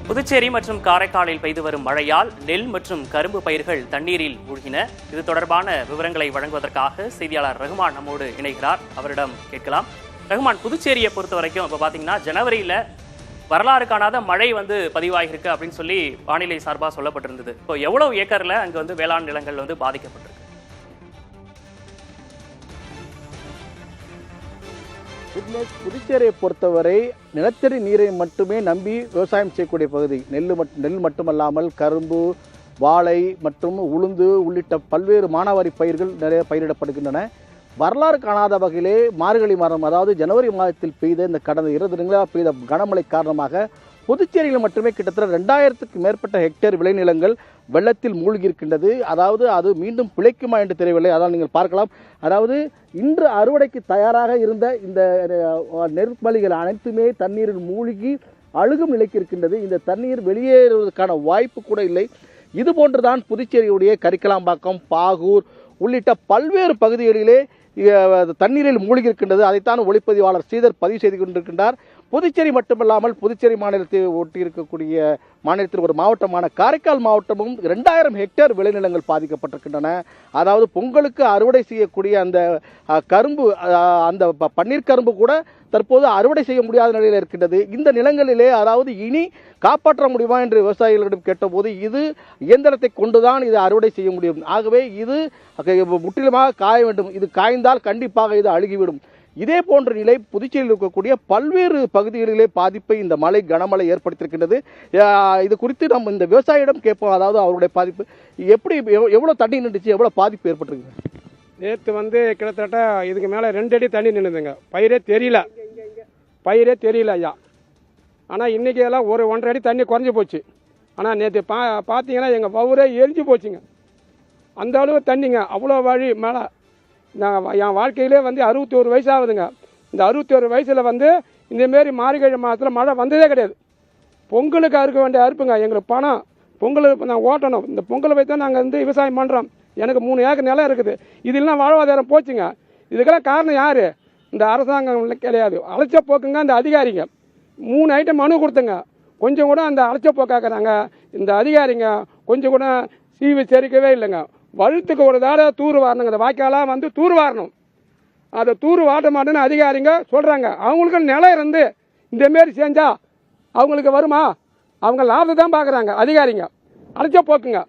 புதுச்சேரி மற்றும் காரைக்காலில் பெய்து வரும் மழையால் நெல் மற்றும் கரும்பு பயிர்கள் தண்ணீரில் மூழ்கின. இது தொடர்பான விவரங்களை வழங்குவதற்காக செய்தியாளர் ரகுமான் நம்மோடு இணைகிறார். அவரிடம் கேட்கலாம். ரகுமான், புதுச்சேரியை பொறுத்த வரைக்கும் இப்போ பார்த்தீங்கன்னா ஜனவரியில் வரலாறு காணாத மழை பதிவாகிருக்கு அப்படின்னு சொல்லி வானிலை சார்பாக சொல்லப்பட்டிருந்தது. இப்போ எவ்வளவு ஏக்கரில் அங்கே வேளாண் நிலங்கள் பாதிக்கப்பட்டிருக்கு? புதுச்சேரியை பொறுத்தவரை நிலத்தடி நீரை மட்டுமே நம்பி விவசாயம் செய்யக்கூடிய பகுதி. நெல் மட்டுமல்லாமல் கரும்பு, வாழை மற்றும் உளுந்து உள்ளிட்ட பல்வேறு மானாவாரி பயிர்கள் நிறைய பயிரிடப்படுகின்றன. வரலாறு காணாத வகையிலே மார்கழி மாதம், அதாவது ஜனவரி மாதத்தில் பெய்த இந்த கடந்த 2 தினங்களாக பெய்த கனமழை காரணமாக புதுச்சேரியில் மட்டுமே கிட்டத்தட்ட 2000க்கு மேற்பட்ட ஹெக்டேர் விளைநிலங்கள் வெள்ளத்தில் மூழ்கி இருக்கின்றது. அதாவது அது மீண்டும் பிழைக்குமா என்று தெரியவில்லை. அதாவது நீங்கள் பார்க்கலாம், அதாவது இன்று அறுவடைக்கு தயாராக இருந்த இந்த நெற்பலிகள் அனைத்துமே தண்ணீரில் மூழ்கி அழுகும் நிலைக்கு இருக்கின்றது. இந்த தண்ணீர் வெளியேறுவதற்கான வாய்ப்பு கூட இல்லை. இது போன்றுதான் புதுச்சேரியுடைய கரிக்கலாம்பாக்கம், பாகூர் உள்ளிட்ட பல்வேறு பகுதிகளிலே தண்ணீரில் மூழ்கி இருக்கின்றது. அதைத்தான் ஒளிப்பதிவாளர் ஸ்ரீதர் பதிவு செய்து கொண்டிருக்கின்றார். புதுச்சேரி மட்டுமல்லாமல் புதுச்சேரி மாநிலத்தை ஒட்டி இருக்கக்கூடிய மாநிலத்தில் ஒரு மாவட்டமான காரைக்கால் மாவட்டமும் 2000 ஹெக்டேர் விளைநிலங்கள் பாதிக்கப்பட்டிருக்கின்றன. அதாவது பொங்கலுக்கு அறுவடை செய்யக்கூடிய அந்த கரும்பு, அந்த பன்னீர் கரும்பு கூட தற்போது அறுவடை செய்ய முடியாத நிலையில் இருக்கின்றது. இந்த நிலங்களிலே அதாவது இனி காப்பாற்ற முடியுமா என்று விவசாயிகளிடம் கேட்டபோது இது இயந்திரத்தை கொண்டுதான் இதை அறுவடை செய்ய முடியும். ஆகவே இது முற்றிலுமாக காய வேண்டும். இது காய்ந்தால் கண்டிப்பாக இது அழுகிவிடும். இதே போன்ற நிலை புதுச்சேரியில் இருக்கக்கூடிய பல்வேறு பகுதிகளிலே பாதிப்பை இந்த கனமழை ஏற்படுத்தியிருக்கின்றது. இது குறித்து நம்ம இந்த விவசாயியிடம் கேட்போம். அதாவது அவருடைய பாதிப்பு எப்படி, எவ்வளோ தண்ணி நின்றுச்சு, எவ்வளோ பாதிப்பு ஏற்பட்டிருக்கு? நேற்று கிட்டத்தட்ட இதுக்கு மேலே 2 அடி தண்ணி நின்றுதுங்க. பயிரே தெரியல ஐயா. ஆனால் இன்றைக்கி எல்லாம் 1.5 அடி தண்ணி குறைஞ்சி போச்சு. ஆனால் நேற்று பார்த்தீங்கன்னா எங்கள் பவுரே எரிஞ்சு போச்சுங்க. அந்த அளவு தண்ணிங்க, அவ்வளோ வழி மேலே. நான் என் வாழ்க்கையிலே 61 வயசு ஆகுதுங்க. இந்த 61 வயசில் இந்தமாரி மார்கழி மாதத்தில் மழை வந்ததே கிடையாது. பொங்கலுக்கு அறுக்க வேண்டிய அறுப்புங்க. எங்களுக்கு பணம் பொங்கலுக்கு நான் ஓட்டணும். இந்த பொங்கலை வைத்து தான் நாங்கள் விவசாயம் பண்ணுறோம். எனக்கு 3 ஏக்கர் நிலம் இருக்குது. இதெல்லாம் வாழ்வாதாரம் போச்சுங்க. இதுக்கெல்லாம் காரணம் யார்? இந்த அரசாங்கம் கிடையாது, அழைச்ச போக்குங்க. இந்த அதிகாரிங்க 3 ஐட்டம் மனு கொடுத்துங்க. கொஞ்சம் கூட அந்த அழைச்ச போக்காக்குறாங்க இந்த அதிகாரிங்க. கொஞ்சம் கூட சீவி செரிக்கவே இல்லைங்க. வழுத்துக்கு ஒரு தடவை தூர் வாரணுங்க. இந்த வாய்க்காலாம் தூர் வாரணும். அதை தூர் வாட்ட மாட்டேன்னு அதிகாரிங்க சொல்கிறாங்க. அவங்களுக்கு நிலம் இருந்து இந்தமாரி செஞ்சால் அவங்களுக்கு வருமா? அவங்க லாபத்தை தான் பார்க்குறாங்க அதிகாரிங்க. அழைச்ச போக்குங்க.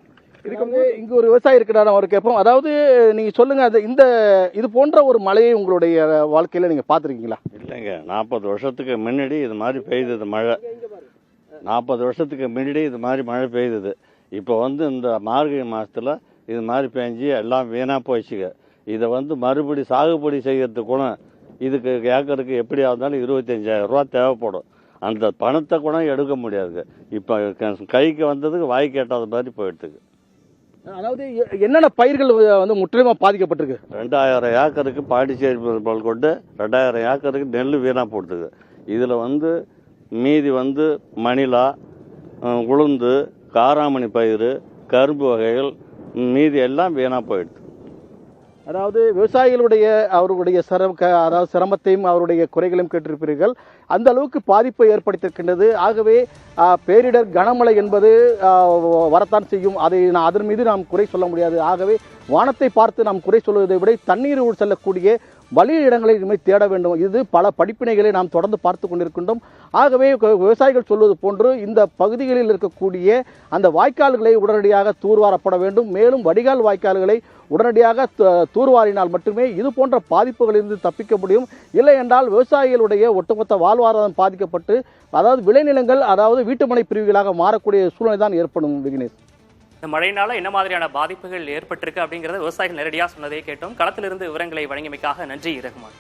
இதுக்கு இங்கே ஒரு விவசாயி இருக்கிறாரு, அவர் கேட்போம். அதாவது நீங்கள் சொல்லுங்கள், இது போன்ற ஒரு மழையை உங்களுடைய வாழ்க்கையில் நீங்கள் பார்த்துருக்கீங்களா? இல்லைங்க, 40 வருஷத்துக்கு முன்னாடி இது மாதிரி பெய்தது மழை. 40 வருஷத்துக்கு முன்னாடி இது மாதிரி மழை பெய்தது. இப்போ இந்த மார்கழி மாதத்தில் இது மாதிரி பெஞ்சு எல்லாம் வீணாக போயிடுச்சுங்க. இதை மறுபடி சாகுபடி செய்யறதுக்கு கூட இதுக்கு ஏக்கருக்கு எப்படி இருந்தாலும் 25,000 ரூபா தேவைப்படும். அந்த பணத்தை கூட எடுக்க முடியாதுங்க. இப்போ கைக்கு வந்ததுக்கு வாய் கேட்டாத மாதிரி போயிடுதுங்க. அதாவது என்னென்ன பயிர்கள் முற்றிலுமா பாதிக்கப்பட்டிருக்கு? 2000 ஏக்கருக்கு பாண்டிச்சேரி போல் கொண்டு 2000 ஏக்கருக்கு நெல் வீணாக போட்டுது. இதில் மீதி மணிலா, உளுந்து, காராமணி பயிர், கரும்பு வகைகள் மீதி எல்லாம் வீணாக போயிடுது. அதாவது விவசாயிகளுடைய அவருடைய சிரமத்தையும் அவருடைய குறைகளையும் கேட்டிருப்பீர்கள். அந்த அளவுக்கு பாதிப்பை ஏற்படுத்தியிருக்கின்றது. ஆகவே பேரிடர் கனமழை என்பது வரத்தான் செய்யும். அதன் மீது நாம் குறை சொல்ல முடியாது. ஆகவே வானத்தை பார்த்து நாம் குறை சொல்வதை விட தண்ணீர் செல்லக்கூடிய வழி இடங்களை இனிமேல் தேட வேண்டும். இது பல படிப்பினைகளை நாம் தொடர்ந்து பார்த்து கொண்டிருக்கின்றோம். ஆகவே விவசாயிகள் சொல்வது போன்று இந்த பகுதிகளில் இருக்கக்கூடிய அந்த வாய்க்கால்களை உடனடியாக தூர்வாரப்பட வேண்டும். மேலும் வடிகால் வாய்க்கால்களை உடனடியாக தூர்வாரினால் மட்டுமே இது போன்ற பாதிப்புகளிலிருந்து தப்பிக்க முடியும். இல்லை என்றால் விவசாயிகளுடைய ஒட்டுமொத்த வாழ்வாதாரம் பாதிக்கப்பட்டு, அதாவது விளைநிலங்கள், அதாவது வீட்டுமனை பிரிவுகளாக மாறக்கூடிய சூழ்நிலை தான் ஏற்படும். விக்னேஷ், இந்த மழையினால என்ன மாதிரியான பாதிப்புகள் ஏற்பட்டிருக்கு அப்படிங்கிறத விவசாயிகள் நேரடியாக சொன்னதை கேட்டோம். களத்திலிருந்து விவரங்களை வழங்கியமைக்காக நன்றி ரகுமான்.